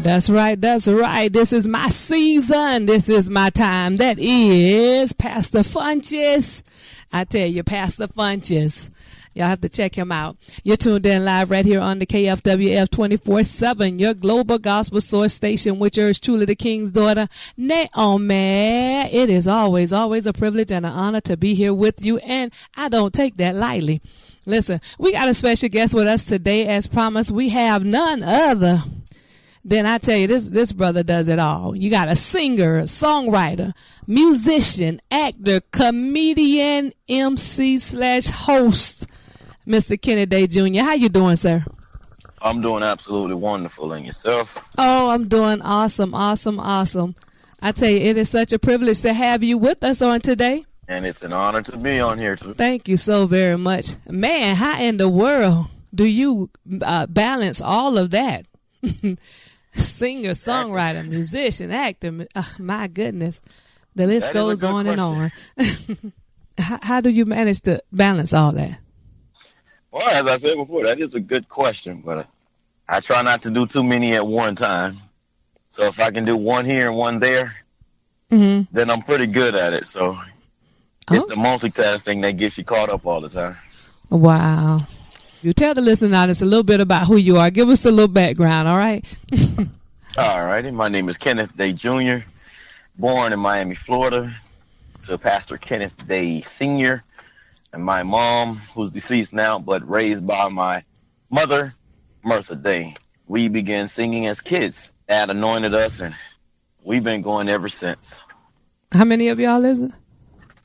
That's right. That's right. This is my season. This is my time. That is Pastor Funches. I tell you, Pastor Funches. Y'all have to check him out. You're tuned in live right here on the KFWF 24/7, your global gospel source station, with yours truly, the King's daughter, Naomi. It is always a privilege and an honor to be here with you, and I don't take that lightly. Listen, we got a special guest with us today. As promised, we have none other than, I tell you, this brother does it all. You got a singer, songwriter, musician, actor, comedian, MC/host, Mr. Kenneth Day Jr. How you doing, sir? I'm doing absolutely wonderful. And yourself? Oh, I'm doing awesome. I tell you, it is such a privilege to have you with us on today. And it's an honor to be on here, too. Thank you so very much. Man, how in the world do you balance all of that? Singer, songwriter, musician, actor. My goodness. The list goes on and on. How do you manage to balance all that? Well, as I said before, that is a good question, but I try not to do too many at one time. So if I can do one here and one there, then I'm pretty good at it. So it's the multitasking that gets you caught up all the time. Wow. You tell the listening audience a little bit about who you are. Give us a little background, all right? All righty. My name is Kenneth Day Jr., born in Miami, Florida, to Pastor Kenneth Day Sr., and my mom, who's deceased now, but raised by my mother, Martha Day. We began singing as kids. Dad anointed us, and we've been going ever since. How many of y'all is it?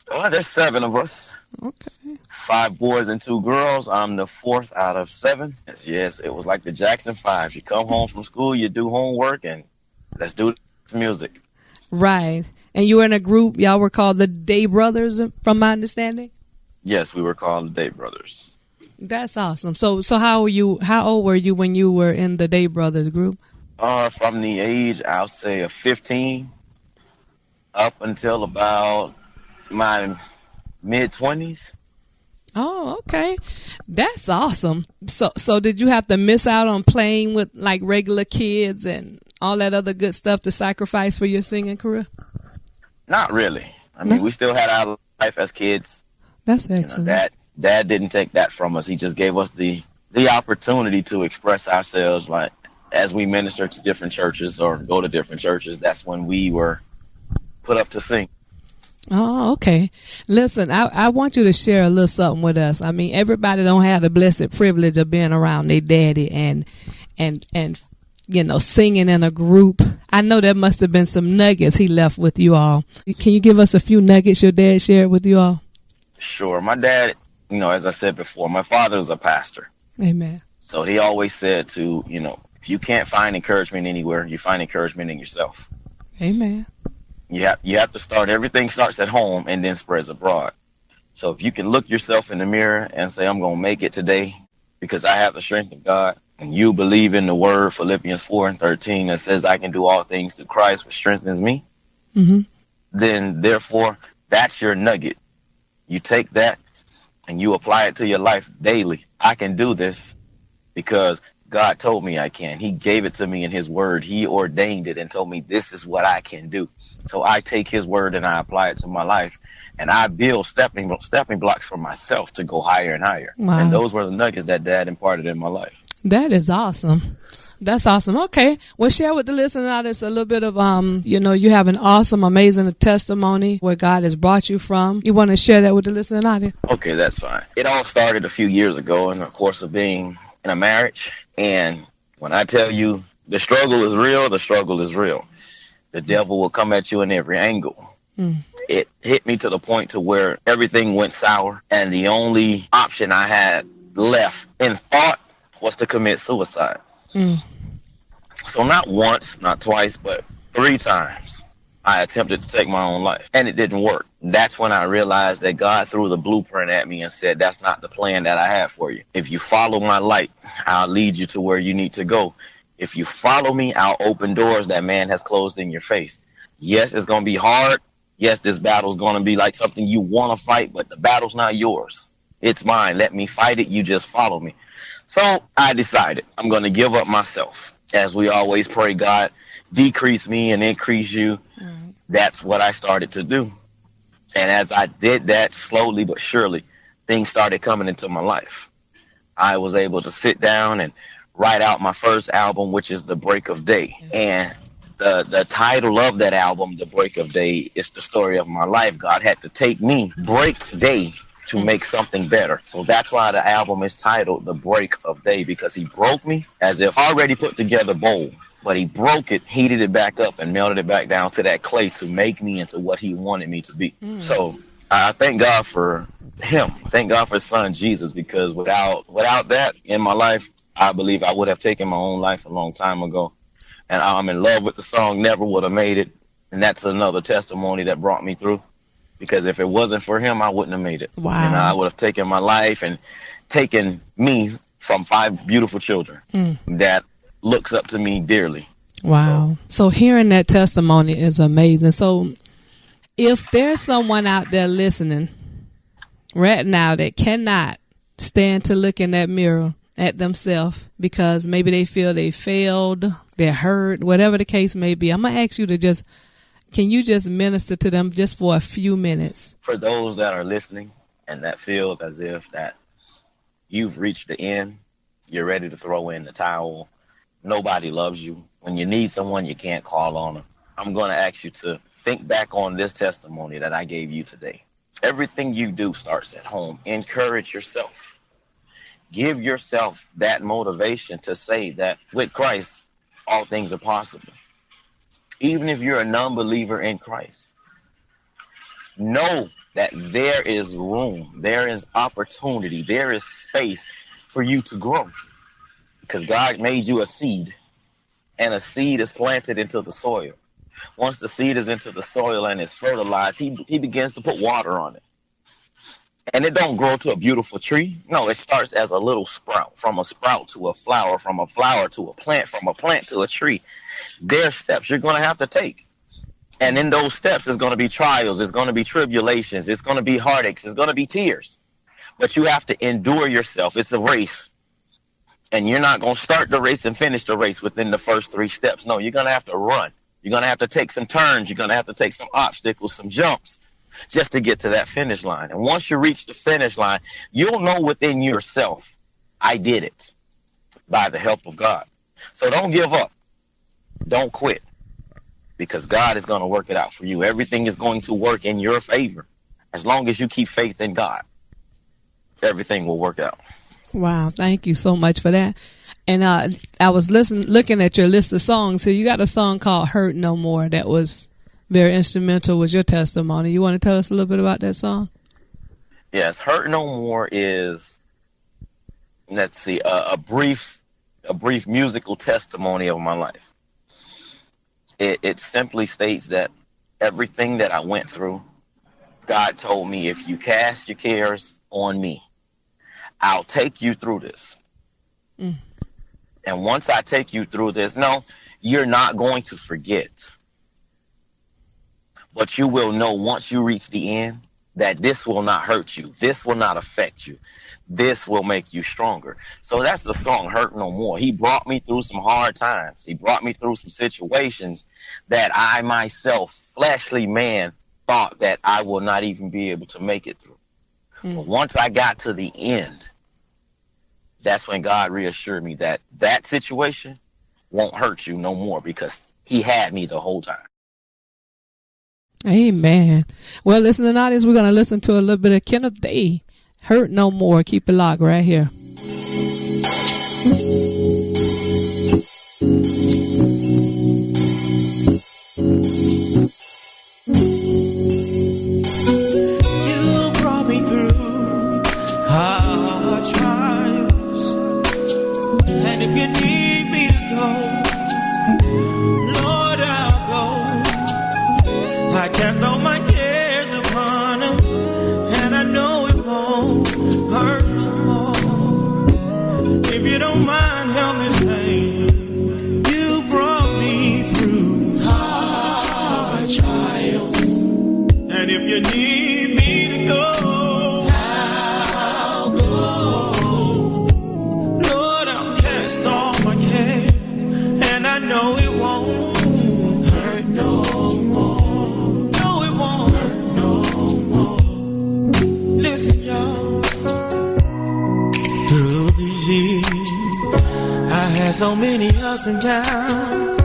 Well, there's 7 of us. Okay. 5 boys and 2 girls. I'm the 4th out of 7. Yes, it was like the Jackson 5. You come home from school, you do homework, and let's do some music. Right. And you were in a group, y'all were called the Day Brothers, from my understanding? Yes, we were called the Day Brothers. That's awesome. So how old were you when you were in the Day Brothers group? From the age, I'll say, of 15 up until about my mid-20s. Oh, okay. That's awesome. So did you have to miss out on playing with like regular kids and all that other good stuff to sacrifice for your singing career? Not really. I mean, we still had our life as kids. That's excellent. Dad didn't take that from us. He just gave us the opportunity to express ourselves, like as we minister to different churches or go to different churches. That's when we were put up to sing. Oh, okay. Listen, I want you to share a little something with us. I mean, everybody don't have the blessed privilege of being around their daddy and you know, singing in a group. I know there must have been some nuggets he left with you all. Can you give us a few nuggets your dad shared with you all? Sure. My dad, you know, as I said before, my father is a pastor. Amen. So he always said to, you know, if you can't find encouragement anywhere, you find encouragement in yourself. Amen. You have to start. Everything starts at home and then spreads abroad. So if you can look yourself in the mirror and say, I'm going to make it today because I have the strength of God, and you believe in the word, Philippians 4:13, that says I can do all things through Christ, which strengthens me, then therefore that's your nugget. You take that and you apply it to your life daily. I can do this because God told me I can. He gave it to me in his word. He ordained it and told me this is what I can do. So I take his word and I apply it to my life, and I build stepping blocks for myself to go higher and higher. Wow. And those were the nuggets that Dad imparted in my life. That is awesome. That's awesome. Okay. Well, share with the listener audience a little bit of, you know, you have an awesome, amazing testimony where God has brought you from. You want to share that with the listening audience? Okay, that's fine. It all started a few years ago in the course of being in a marriage. And when I tell you the struggle is real, the struggle is real. The devil will come at you in every angle. It hit me to the point to where everything went sour. And the only option I had left in thought was to commit suicide. So not once, not twice, but 3 times I attempted to take my own life, and it didn't work. That's when I realized that God threw the blueprint at me and said, that's not the plan that I have for you. If you follow my light, I'll lead you to where you need to go. If you follow me, I'll open doors that man has closed in your face. Yes, it's going to be hard. Yes, this battle is going to be like something you want to fight, but the battle's not yours. It's mine. Let me fight it. You just follow me. So I decided I'm going to give up myself. as we always pray, God, decrease me and increase you. Right. That's what I started to do. And as I did that, slowly but surely, things started coming into my life. I was able to sit down and write out my first album, which is The Break of Day. And the title of that album, The Break of Day, is the story of my life. God had to take me, break day, to make something better. So that's why the album is titled The Break of Day, because he broke me as if already put together bowl. But he broke it, heated it back up, and melted it back down to that clay to make me into what he wanted me to be. So I thank God for him. Thank God for his son, Jesus, because without that in my life, I believe I would have taken my own life a long time ago. And I'm in love with the song, Never Would Have Made It. And that's another testimony that brought me through. Because if it wasn't for him, I wouldn't have made it. Wow. And I would have taken my life and taken me from 5 beautiful children that looks up to me dearly. Wow. So hearing that testimony is amazing. So if there's someone out there listening right now that cannot stand to look in that mirror at themselves because maybe they feel they failed, they're hurt, whatever the case may be, I'm going to ask you to can you just minister to them just for a few minutes? For those that are listening and that feel as if that you've reached the end, you're ready to throw in the towel, nobody loves you. When you need someone, you can't call on them. I'm going to ask you to think back on this testimony that I gave you today. Everything you do starts at home. Encourage yourself. Give yourself that motivation to say that with Christ, all things are possible. Even if you're a non-believer in Christ, know that there is room, there is opportunity, there is space for you to grow. Because God made you a seed, and a seed is planted into the soil. Once the seed is into the soil and is fertilized, he begins to put water on it. And it don't grow to a beautiful tree. No, it starts as a little sprout, from a sprout to a flower, from a flower to a plant, from a plant to a tree. There's steps you're going to have to take. And in those steps, there's going to be trials, there's going to be tribulations, it's going to be heartaches, it's going to be tears. But you have to endure yourself. It's a race. And you're not going to start the race and finish the race within the first 3 steps. No, you're going to have to run. You're going to have to take some turns. You're going to have to take some obstacles, some jumps, just to get to that finish line. And once you reach the finish line, you'll know within yourself, I did it by the help of God. So don't give up. Don't quit, because God is going to work it out for you. Everything is going to work in your favor. As long as you keep faith in God, everything will work out. Wow. Thank you so much for that. And I was looking at your list of songs. So you got a song called Hurt No More that was very instrumental with your testimony. You want to tell us a little bit about that song? Yes. Hurt No More is, let's see, a brief musical testimony of my life. It simply states that everything that I went through, God told me, if you cast your cares on me, I'll take you through this. And once I take you through this, no, you're not going to forget. But you will know once you reach the end that this will not hurt you. This will not affect you. This will make you stronger. So that's the song, Hurt No More. He brought me through some hard times. He brought me through some situations that I myself, fleshly man, thought that I will not even be able to make it through. But once I got to the end, that's when God reassured me that that situation won't hurt you no more, because he had me the whole time. Amen. Well, listening audience, we're going to listen to a little bit of Kenneth Day, Hurt No More. Keep it locked right here. You brought me through hard trials, and if you need me to go, Lord, I'll go. I cast all my cares upon him, and I know it won't hurt no more. If you don't mind, help me sing. You brought me through hard trials, and if you need me to go, I'll go. Lord, I'll cast all my cares, Had so many ups and downs,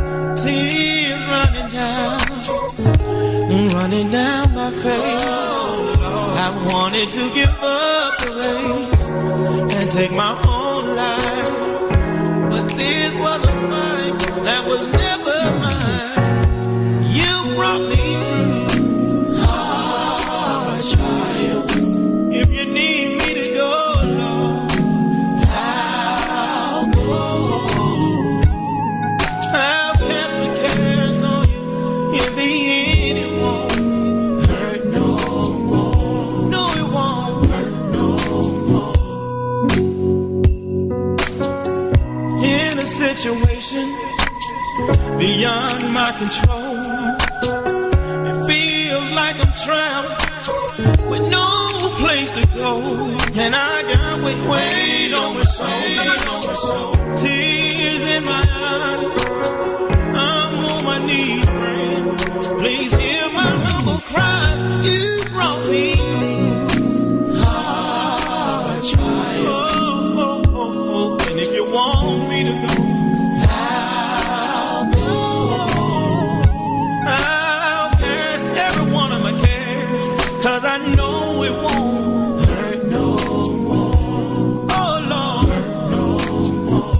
tears running down my face. I wanted to give up the race and take my own life, but this was a fight that was never mine. You brought me through hard trials. If you need me to go, Lord, I'll go. I'll cast my cares on you. In the end, it won't hurt no more. No, it won't hurt no more. In a situation beyond my control, it feels like I'm trapped with no place to go, and I got weight on my soul, tears in my eyes. I'm on my knees praying, please hear my humble cry. You brought me through hard trials. And if you want me to go, I'll go. I'll cast every one of my cares, 'cause I know it won't hurt no more. Oh Lord, hurt no more.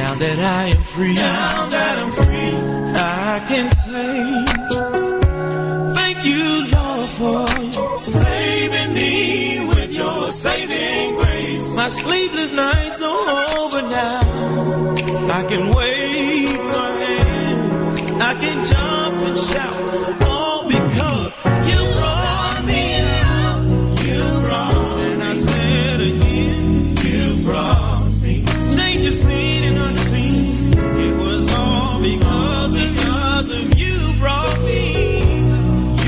Now that I am free, I can say thank you, Lord, for saving me with your saving grace. My sleepless nights are over now. I can wave my hand, I can jump and shout, all because you brought me out. You brought, and I said again, you brought me. Danger seen and unseen, it was all because of you brought me.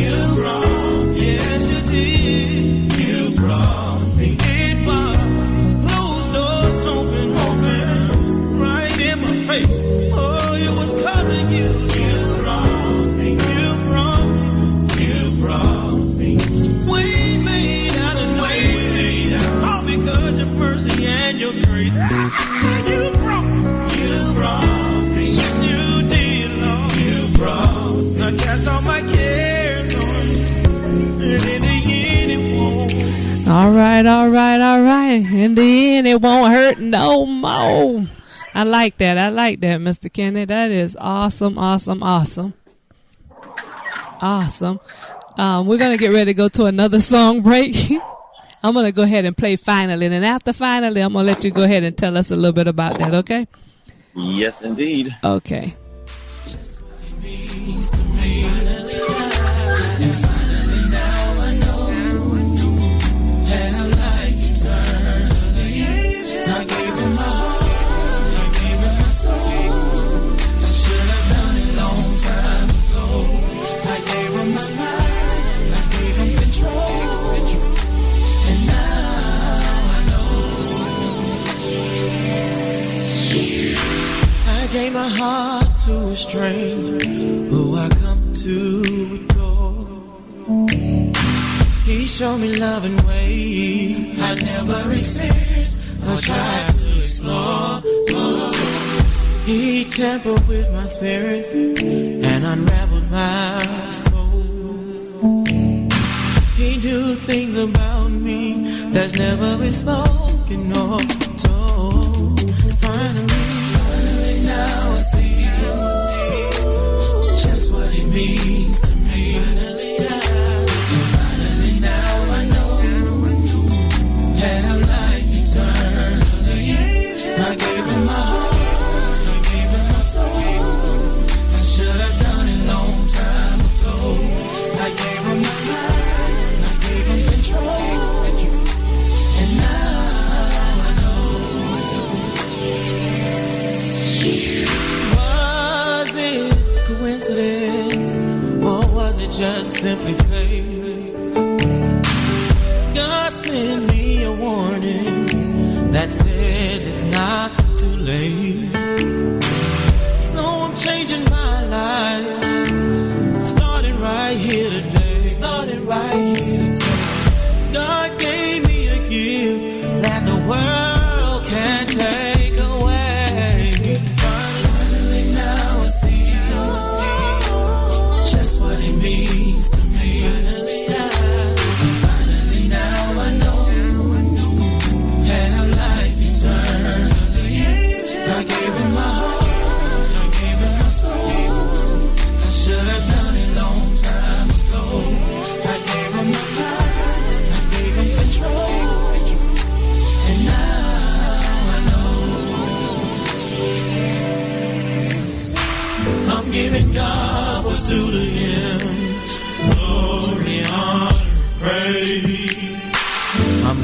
You brought, yes you did. You brought me. It was closed doors open right in my face. Oh, it was 'cause of you. You brought me. You brought me. You brought me. We made out of no way. All because your mercy and your grace. You brought me. You brought me. Yes, you did, Lord. You brought me. I cast all my cares on you, and in the end it won't. All right. In the end, it won't hurt no more. I like that, Mr. Kenneth. That is awesome. We're going to get ready to go to another song break. I'm going to go ahead and play Finally. And after Finally, I'm going to let you go ahead and tell us a little bit about that, okay? Yes, indeed. Okay. Gave my heart to a stranger who I come to adore. He showed me love in ways I never experienced or tried to explore. He tampered with my spirit and unraveled my soul. He knew things about me that's never been spoken or told. Finally, now I see just what it means to me. Finally now I know how life eternally. I gave him my heart, I gave him my soul. I should have done it long time ago. I gave him my life, I gave him control, and now I know. Was it coincidence, or was it just simply fate? God sent me a warning that says it's not too late. So I'm changing my life, starting right here today. God gave me a gift that the world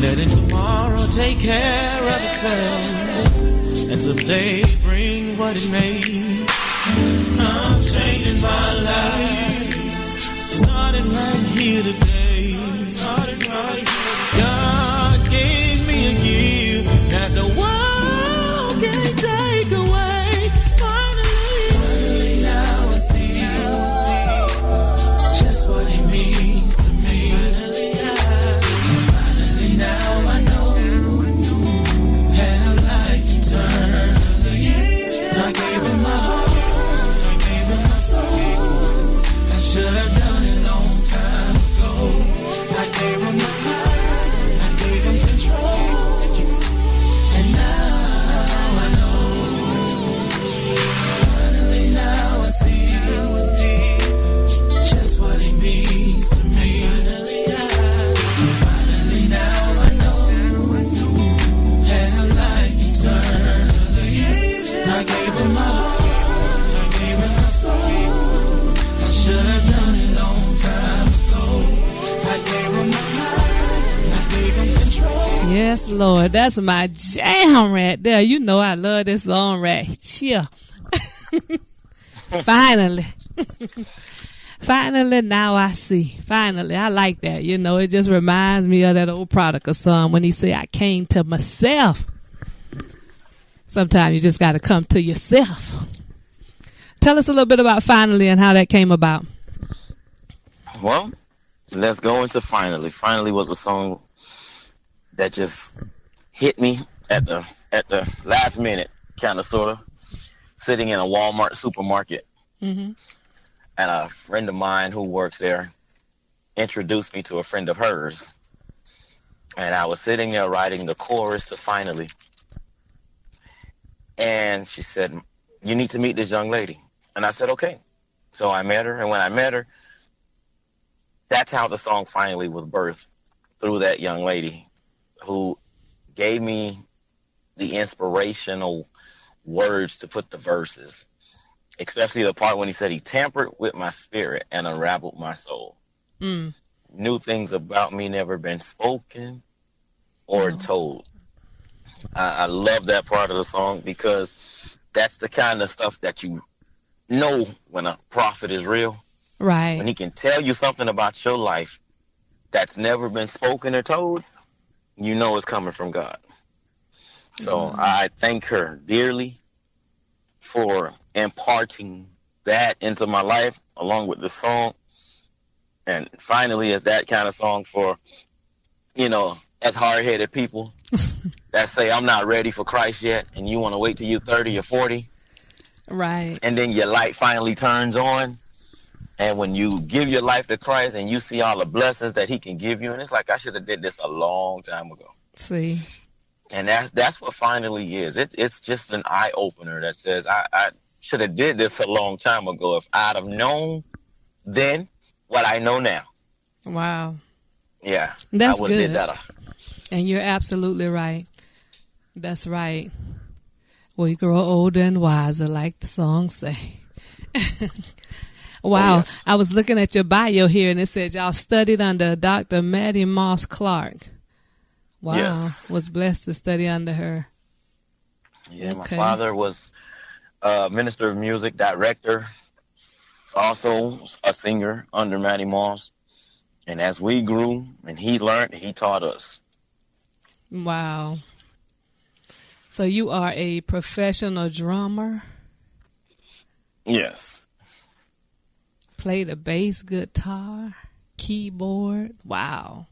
letting tomorrow take care of itself, and today bring what it may. I'm changing my life, starting right here today. Starting right here. God gave me a gift that the world can't take away. Finally now I see just what He means to me. Finally now I know have life eternally. I gave Him my heart, I gave Him my soul. I should have done it long time ago. I gave Him my heart, I gave Him control, and now I know. Finally now I see just what He means to me. Finally now I know have life eternally. I gave Him my heart, I gave Him my soul. I should have done it long time ago. I gave Him my heart, I gave Him control. Yes, Lord. That's my jam right there. You know I love this song right here. Finally. Finally, now I see. Finally, I like that. You know, it just reminds me of that old prodigal son when he said, I came to myself. Sometimes you just got to come to yourself. Tell us a little bit about Finally and how that came about. Well, let's go into Finally. Finally was a song that just hit me at the last minute, kind of, sort of, sitting in a Walmart supermarket. Mm-hmm. And a friend of mine who works there introduced me to a friend of hers. And I was sitting there writing the chorus to Finally. And she said, you need to meet this young lady. And I said, okay. So I met her. And when I met her, that's how the song Finally was birthed, through that young lady who gave me the inspirational words to put the verses, especially the part when he said he tampered with my spirit and unraveled my soul. New things about me never been spoken or told. I love that part of the song because that's the kind of stuff that you know when a prophet is real. Right. When he can tell you something about your life that's never been spoken or told, you know it's coming from God. So I thank her dearly for imparting that into my life along with the song. And Finally is that kind of song for, you know, us hard-headed people that say, I'm not ready for Christ yet, and you want to wait till you're 30 or 40. Right. And then your light finally turns on. And when you give your life to Christ and you see all the blessings that He can give you, and it's like, I should have did this a long time ago. See. And that's what Finally is. It's just an eye-opener that says, I should have did this a long time ago. If I'd have known then what I know now. Wow. Yeah. That's I would have good. did better. And you're absolutely right. That's right. We grow older and wiser, like the song say. Wow. Oh, yes. I was looking at your bio here, and it said y'all studied under Dr. Maddie Moss Clark. Wow. Yes. Was blessed to study under her. Yeah, Okay. my father was a minister of music, director, also a singer under Maddie Moss. And as we grew and he learned, he taught us. Wow. So you are a professional drummer? Yes. Play the bass guitar, keyboard. Wow.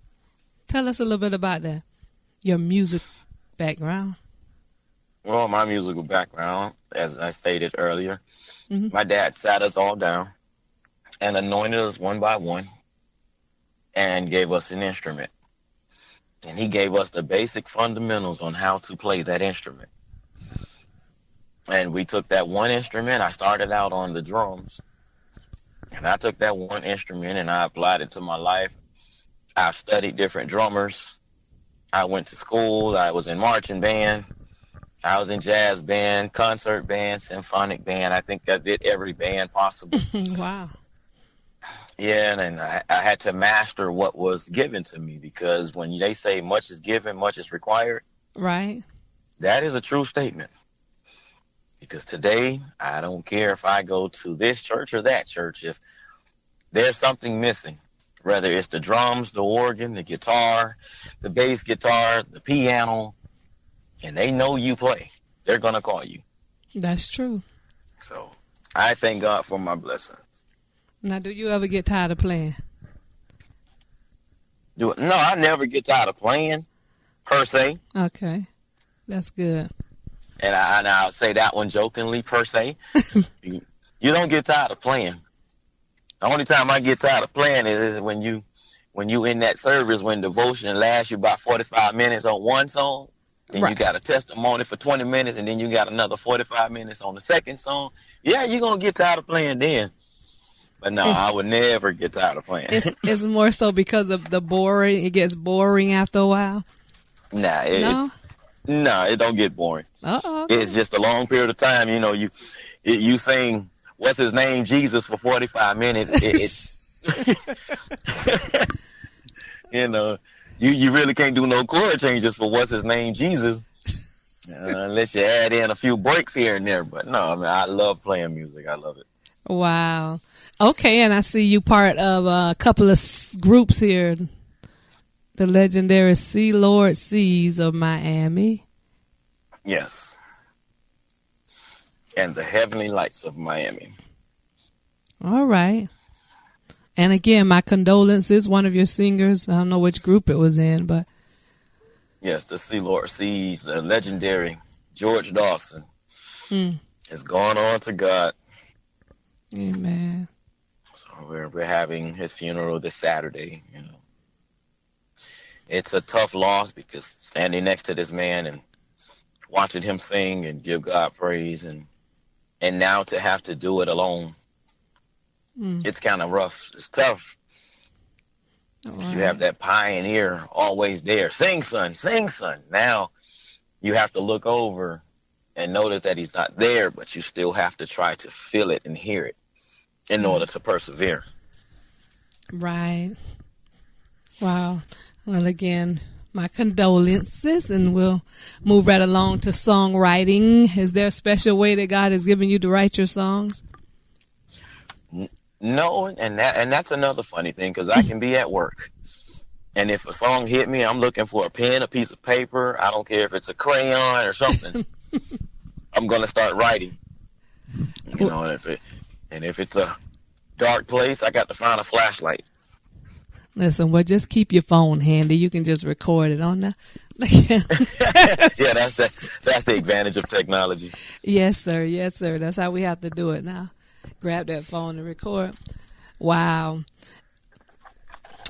Tell us a little bit about that. Your music background. Well, my musical background, as I stated earlier, my dad sat us all down and anointed us one by one and gave us an instrument. And he gave us the basic fundamentals on how to play that instrument. And we took that one instrument. I started out on the drums. And I took that one instrument and I applied it to my life. I've studied different drummers. I went to school. I was in marching band. I was in jazz band, concert band, symphonic band. I think I did every band possible. Wow. Yeah, and I had to master what was given to me, because when they say much is given, much is required, Right. that is a true statement. Because today, I don't care if I go to this church or that church, if there's something missing, whether it's the drums, the organ, the guitar, the bass guitar, the piano, and they know you play, they're going to call you. That's true. So I thank God for my blessings. Now, do you ever get tired of playing? No, I never get tired of playing, per se. Okay. That's good. And I'll say that one jokingly, per se. You don't get tired of playing. The only time I get tired of playing is when you in that service, when devotion lasts you about 45 minutes on one song, then Right. you got a testimony for 20 minutes, and then you got another 45 minutes on the second song. Yeah, you're going to get tired of playing then. But no, I would never get tired of playing. It's more so because of the boring. It gets boring after a while. Nah, No? it don't get boring. Uh-oh. It's just a long period of time. You know, you sing "What's His Name, Jesus" for 45 minutes. You know, you really can't do no chord changes for "What's His Name, Jesus," unless you add in a few breaks here and there. But no, I mean, I love playing music. I love it. Wow. Okay, and I see you part of a couple of groups here. The legendary Sea Lord Seas of Miami. Yes. And the Heavenly Lights of Miami. All right. And again, my condolences. One of your singers, I don't know which group it was in, but. Yes, the Sea Lord Seas, the legendary George Dawson has gone on to God. Amen. So we're having his funeral this Saturday. You know, it's a tough loss, because standing next to this man and watching him sing and give God praise, and now to have to do it alone, it's kind of rough. It's tough. Right. You have that pioneer always there. Sing, son, sing, son. Now you have to look over and notice that he's not there, but you still have to try to feel it and hear it in order to persevere. Right. Wow. Well, again, my condolences, and we'll move right along to songwriting. Is there a special way that God has given you to write your songs? No, and that's another funny thing, because I can be at work, and if a song hit me, I'm looking for a pen, a piece of paper. I don't care if it's a crayon or something. I'm going to start writing. You know, and if it's a dark place, I got to find a flashlight. Listen, well, just keep your phone handy. You can just record it on there. Yeah, that's the advantage of technology. Yes, sir. Yes, sir. That's how we have to do it now. Grab that phone and record. Wow.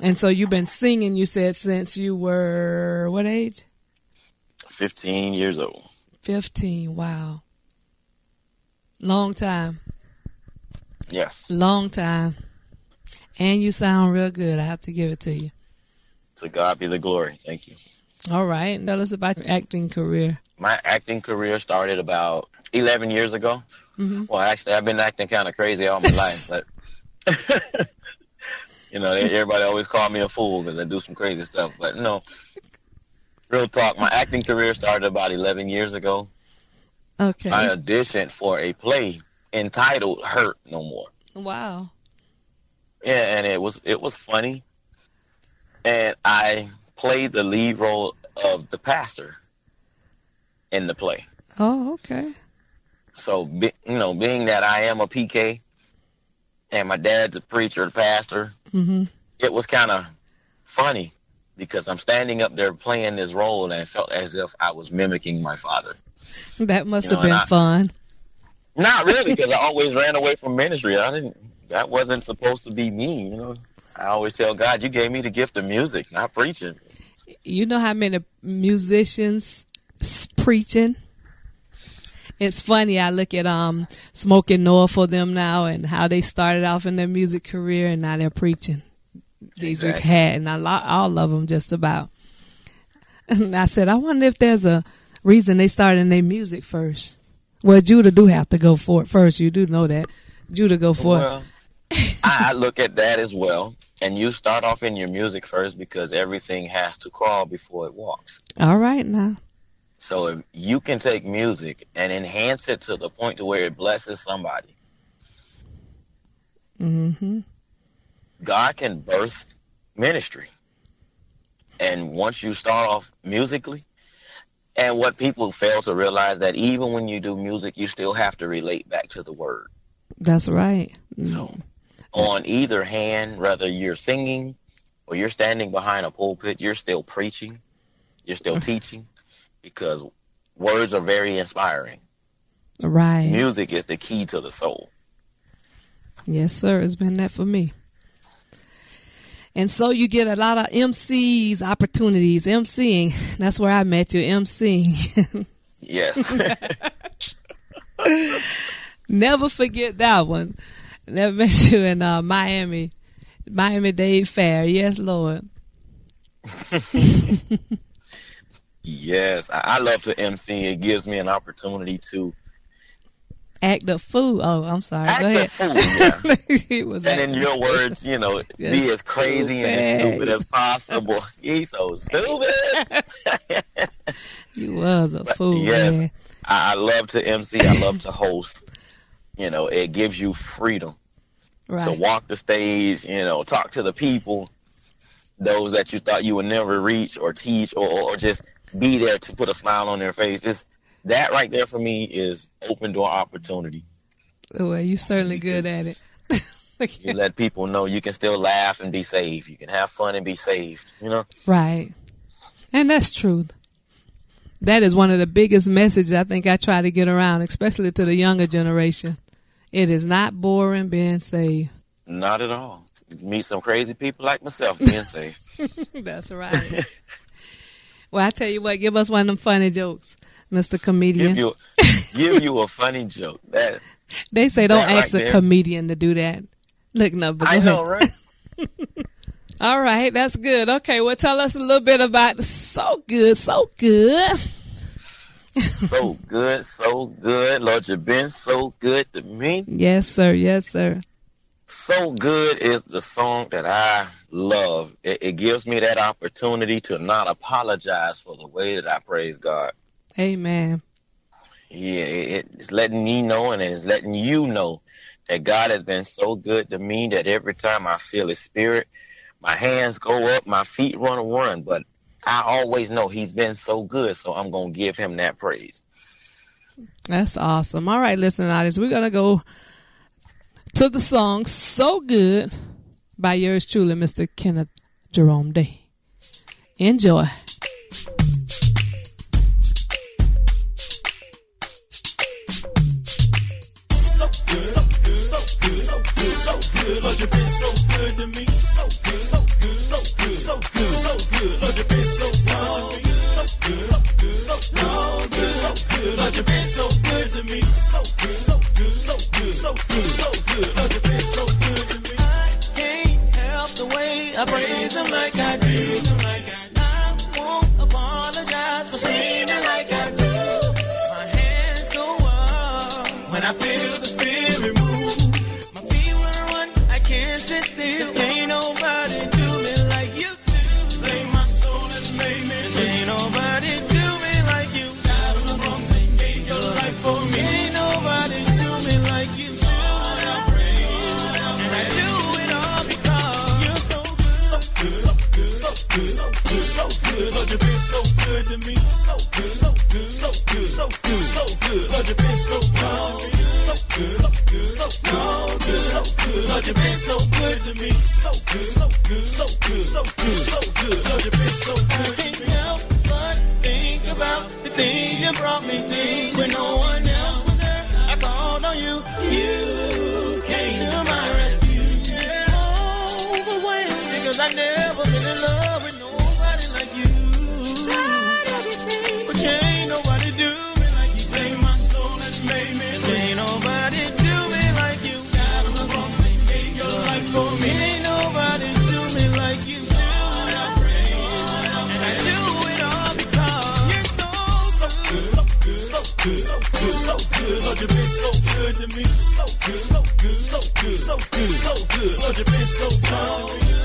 And so you've been singing, you said, since you were what age? 15 years old. 15. Wow. Long time. Yes. Long time. And you sound real good. I have to give it to you. To God be the glory. Thank you. All right. Tell us about your acting career. My acting career started about 11 years ago. Mm-hmm. Well, actually, I've been acting kind of crazy all my life. But, you know, everybody always call me a fool because I do some crazy stuff. But, no, real talk, my acting career started about 11 years ago. Okay. I auditioned for a play entitled Hurt No More. Wow. Yeah, and it was funny. And I played the lead role of the pastor in the play. Oh, okay. So, being that I am a PK and my dad's a preacher, a pastor, it was kind of funny because I'm standing up there playing this role and it felt as if I was mimicking my father. That must have been fun. Not really, because I always ran away from ministry. That wasn't supposed to be me, you know. I always tell God, you gave me the gift of music, not preaching. You know how many musicians preaching? It's funny. I look at Smoking Noah for them now and how they started off in their music career and now they're preaching. Diedrich Haddon, all of them just about. And I said, I wonder if there's a reason they started in their music first. Well, Judah do have to go for it first. You do know that. Judah go for it. I look at that as well. And you start off in your music first because everything has to crawl before it walks. All right now. So if you can take music and enhance it to the point to where it blesses somebody, God can birth ministry. And once you start off musically, and what people fail to realize that even when you do music, you still have to relate back to the word. That's right. So on either hand, whether you're singing or you're standing behind a pulpit, you're still preaching, you're still teaching, because words are very inspiring. Right. Music is the key to the soul. Yes, sir. It's been that for me. And so you get a lot of MCs opportunities, MCing. That's where I met you, MCing. Yes. Never forget that one. Never met you in Miami Dade Fair. Yes, Lord. Yes, I love to MC. It gives me an opportunity to act a fool. Oh, I'm sorry. Go ahead. Act a fool, yeah. He was and in your words, be as crazy and as stupid as possible. He's so stupid. You was a fool, yes, man. I love to MC. I love to host. It gives you freedom to walk the stage, talk to the people, those that you thought you would never reach or teach or just be there to put a smile on their face. That right there for me is open door opportunity. Well, you're certainly good at it. You let people know you can still laugh and be saved. You can have fun and be saved, Right. And that's true. That is one of the biggest messages I think I try to get around, especially to the younger generation. It is not boring being saved. Not at all. You meet some crazy people like myself being saved. That's right. Well, I tell you what, give us one of them funny jokes, Mr. Comedian. Give you a funny joke. They say don't ask a comedian to do that. Look, no, but go ahead. I know, right? All right, that's good. Okay, well, tell us a little bit about So Good, So Good. So good, so good. Lord, you've been so good to me. Yes, sir. Yes, sir. So Good is the song that I love. It gives me that opportunity to not apologize for the way that I praise God. Amen. Yeah, it's letting me know and it's letting you know that God has been so good to me that every time I feel His Spirit, my hands go up, my feet run, but I always know He's been so good, so I'm going to give Him that praise. That's awesome. All right, listening audience, we're going to go to the song So Good by yours truly, Mr. Kenneth Jerome Day. Enjoy. So good, Lord, you've been so good to me. So good, so good, so good, so good, so good, Lord, you've been so good. So good, so good, so good, so good, Lord, you've been so good to me. So good, so good, so good, so good, so good, Lord, you've been so good to me. I can't help the way I praise Him like I do. I won't apologize for screaming like I do. My hands go up when I feel the Spirit move. Can't sit still, ain't nobody do me like you do. Save my soul and make me. Ain't nobody do me like you. Died on the cross and gave your life for me. Ain't nobody do me like you do. I praise, and I do it all because you're so good, so good, so good, so good, so good, so good. Lord, you've been so good to me. So good, so good, so good, so good, so good. Lord, you've been so good. So good, so good, so good, so good. Lord, you've been so good to me. So good, so good, so good, so good, so good. Lord, you've been so good. I can't help but think about the things you brought me through. When no one else was there, I called on you. You came to my rescue. Overwhelmed because I never been in love with nobody like you. Tried everything, but ain't nobody do me like you. Saved my soul and made me. Ain't nobody do me like you. Died on the cross and gave your life for me. Ain't nobody do me like you do. I praise, and I do it all because you're so good, so good, so good. good, so good, so good. Lord, you've been so good to me. So good, so good, so good, so good, so good. Lord, you've been so good,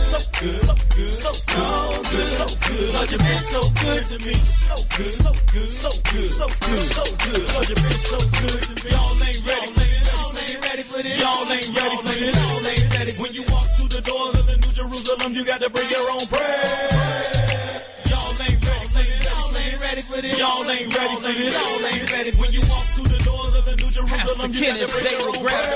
so good, so good, so good, so good. Lord, you've been so good to me. So good, so good, so good, so good, so good. Lord, you've been so good to me. Y'all ain't ready for this. Y'all ain't ready for this. Y'all ain't ready for this. Y'all ain't ready. When you walk through the doors of the New Jerusalem, you got to bring your own praise. Y'all ain't ready for this. Y'all ain't ready for this. Y'all ain't ready for this. Y'all ain't ready. When you walk through the doors of the New Jerusalem, you got to bring your own praise.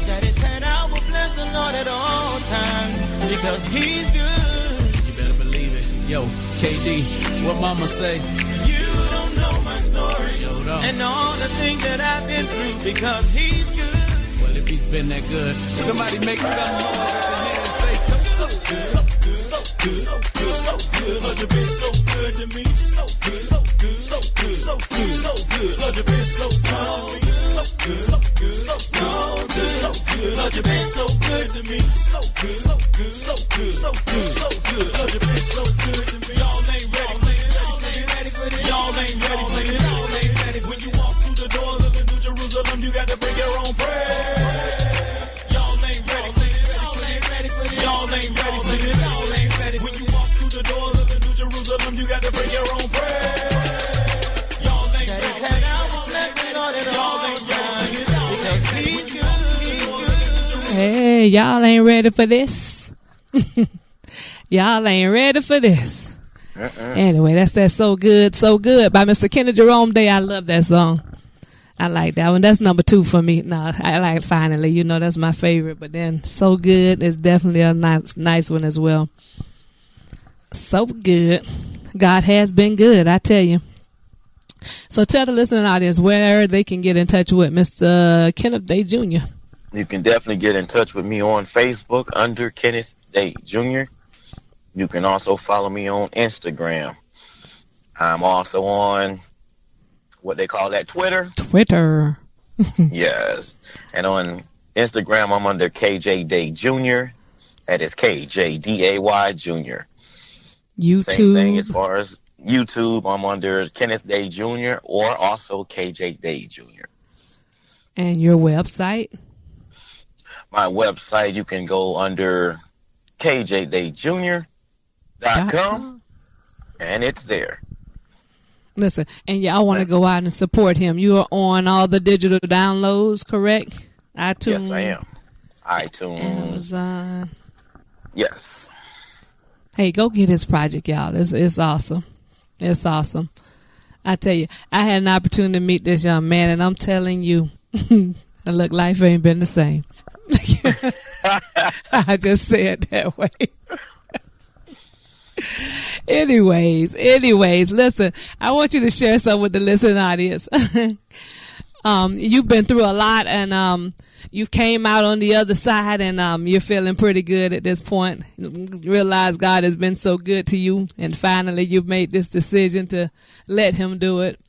That is said, I will bless the Lord at all times because He's good. You better believe it. Yo, KD, what mama say? You don't know my story and all the things that I've been through because He's good. Well, if He's been that good, somebody make some noise at the hand and say so good, so good, so good, so good, so good. Lord, you've been so good to me. So good, so good, so good, so good, so good. Lord, you've been so good. So good, so good, so good, so good. Lord, you've been so good to me. So good, so good, so good, so good, so good. Lord, you've been so good to me. Y'all ain't ready for this. Y'all ain't ready for this. Y'all ain't ready for this. Y'all ain't ready. When you walk through the doors of the New Jerusalem, you got to bring your own praise. Y'all ain't ready for this. Y'all ain't ready for this. Y'all ain't ready for this. Y'all ain't ready. When you walk through the doors of the New Jerusalem, you got to bring your own praise. Y'all ain't ready for this. Y'all ain't ready because He's good. Hey, y'all ain't ready for this. Y'all ain't ready for this. Anyway, that's that So Good, So Good by Mr. Kenneth Jerome Day. I love that song. I like that one. That's number 2 for me. No, I like Finally. You know, that's my favorite. But then So Good is definitely a nice one as well. So good. God has been good, I tell you. So tell the listening audience where they can get in touch with Mr. Kenneth Day Jr. You can definitely get in touch with me on Facebook under Kenneth Day Jr. You can also follow me on Instagram. I'm also on what they call that, Twitter. Yes. And on Instagram, I'm under KJ Day Jr. That is KJDAY Jr. YouTube. Same thing as far as YouTube. I'm under Kenneth Day Jr. or also KJ Day Jr. And your website? My website, you can go under kjdayjr.com, and it's there. Listen, and y'all want to go out and support him. You are on all the digital downloads, correct? iTunes. Yes, I am. iTunes. Amazon. Yes. Hey, go get his project, y'all. It's awesome. It's awesome. I tell you, I had an opportunity to meet this young man, and I'm telling you, look, life ain't been the same. I just said that way. Anyways, listen, I want you to share something with the listening audience. You've been through a lot, and you came out on the other side, and you're feeling pretty good at this point. You realize God has been so good to you, and finally you've made this decision to let Him do it.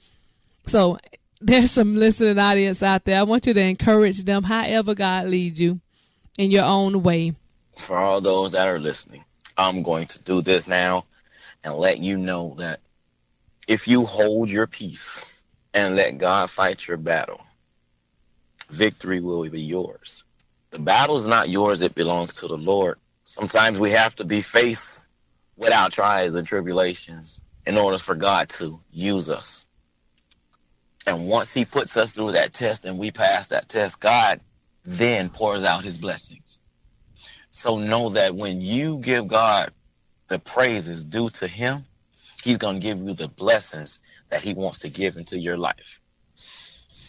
So there's some listening audience out there. I want you to encourage them however God leads you in your own way. For all those that are listening, I'm going to do this now and let you know that if you hold your peace and let God fight your battle, victory will be yours. The battle is not yours, it belongs to the Lord. Sometimes we have to be faced with our trials and tribulations in order for God to use us. And once He puts us through that test and we pass that test, God then pours out His blessings. So know that when you give God the praises due to Him, He's going to give you the blessings that He wants to give into your life.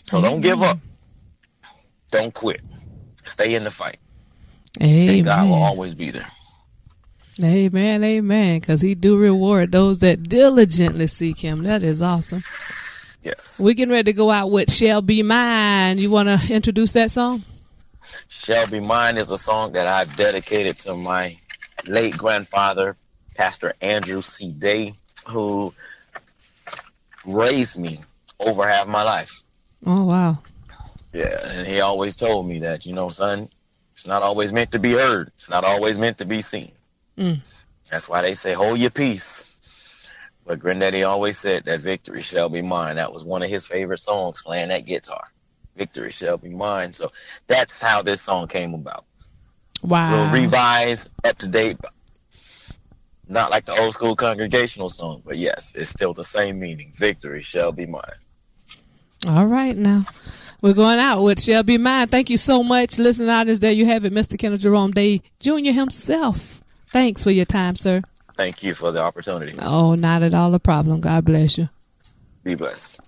So don't give up. Don't quit. Stay in the fight. Amen. And God will always be there. Amen, amen. Because He do reward those that diligently seek Him. That is awesome. Yes. We're getting ready to go out with Shall Be Mine. You want to introduce that song? Shall Be Mine is a song that I've dedicated to my late grandfather, Pastor Andrew C. Day, who raised me over half my life. Oh, wow. Yeah, and he always told me that, son, it's not always meant to be heard. It's not always meant to be seen. That's why they say, hold your peace. But Granddaddy always said that victory shall be mine. That was one of his favorite songs, playing that guitar. Victory shall be mine. So that's how this song came about. Wow. A little revised, up to date. Not like the old school congregational song, but yes, it's still the same meaning. Victory shall be mine. All right, now we're going out with "Shall Be Mine." Thank you so much, listening artists. There you have it, Mr. Kenneth Day Jr. himself. Thanks for your time, sir. Thank you for the opportunity. Oh, not at all a problem. God bless you. Be blessed.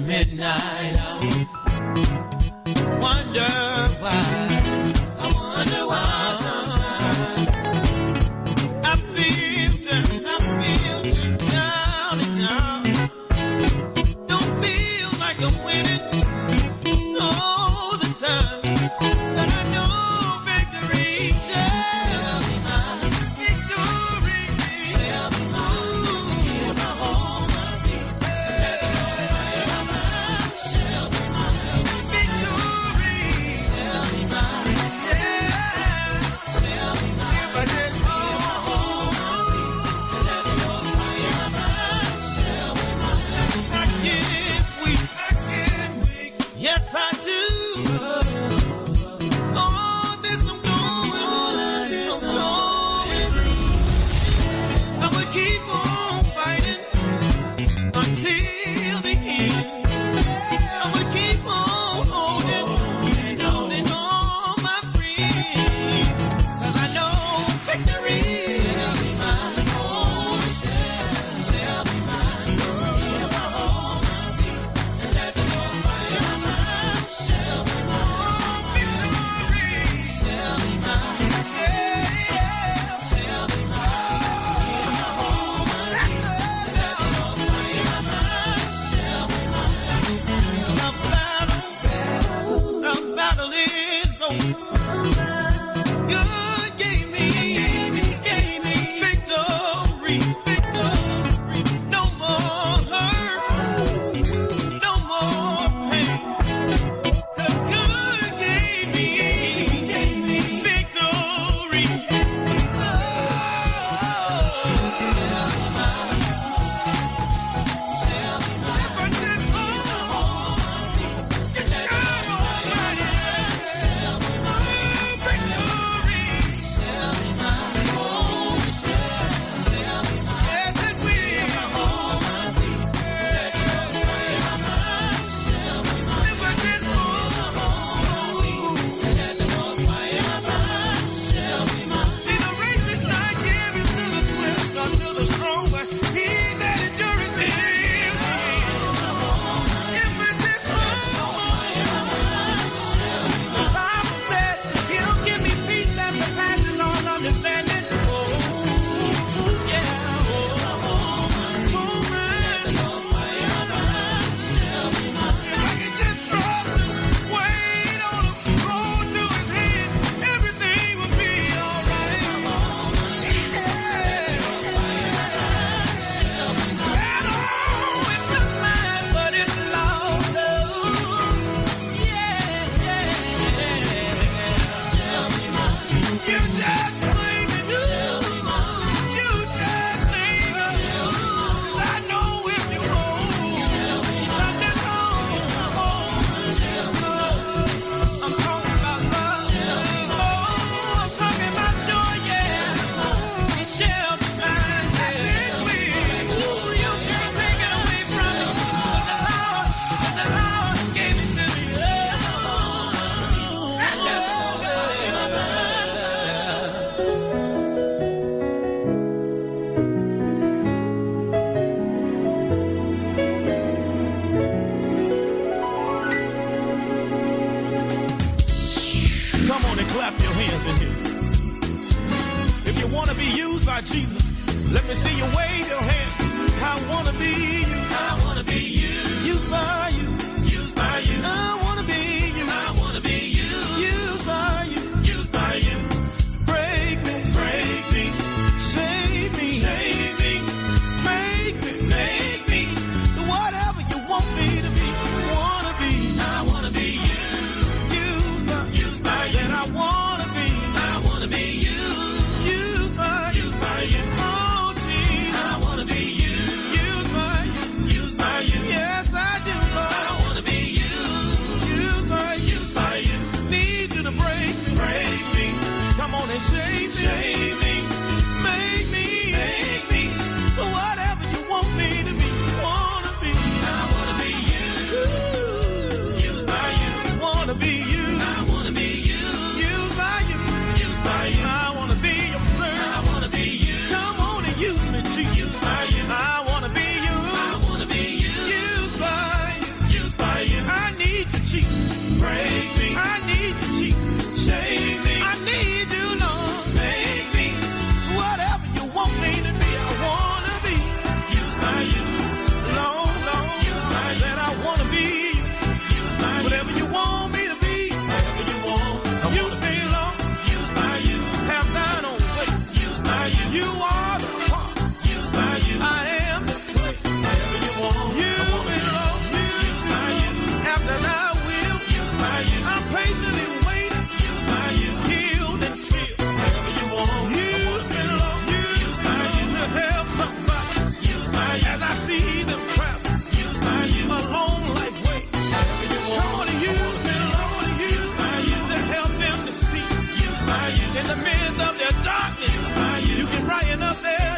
Midnight hour. Wonder why. I wonder why. I feel down and out. Don't feel like I'm winning all the time. But I know victory shall be mine. Victory shall be mine. Hear my home, my feet. Yes, I do. All this I'm going. I will keep on fighting until the end. I will keep on holding on my friends. 'Cause I know victory shall be mine. Oh, shall be mine. If I hold my feet and let the Lord fire my mind, shall be mine. Victory shall be mine. Shall be mine. If I hold my feet and let the Lord fire my mind, shall be mine. The battle is over. God gave me victory. No more hurt, no more pain. The God gave me victory. So if I just hold victory shall be mine. by Jesus. Let me see you wave your hand. I want to be you. I want to be you. Used by you. Used by you. I want to be you. I want to be you. Used by you. Used by you. Break me. shape me, make me, whatever you want me to be. Wanna be, I wanna be you, used by you. Wanna be you, I wanna be you, used by you, used by you. I wanna be your servant, I wanna be you. Come on and use me, Jesus, used by you. I wanna be you, I wanna be you, used by you, used by you. I need you, Jesus, break me. I need you, Jesus, shake me. I need you, Lord, make me whatever you want me to be. I wanna be used by you, Lord, used by you. I said I wanna be used by you. Whatever you want me to be, whatever you want. Use me, Lord, used by you. Have thine own way, used by you. You are the heart, used by you. I am the clay, whatever you want. Use me, Lord, used by you. After thy will, used by you. I'm patiently waiting, used by you. Healed and still, whatever you want. Use me, Lord, used by you. To help somebody, used by you. As I see them travel, used by you. A long life way, whatever you want. Come on and use me, Lord, used by you. To help them to see, used by you. In the midst of their darkness, used by you. You can brighten up their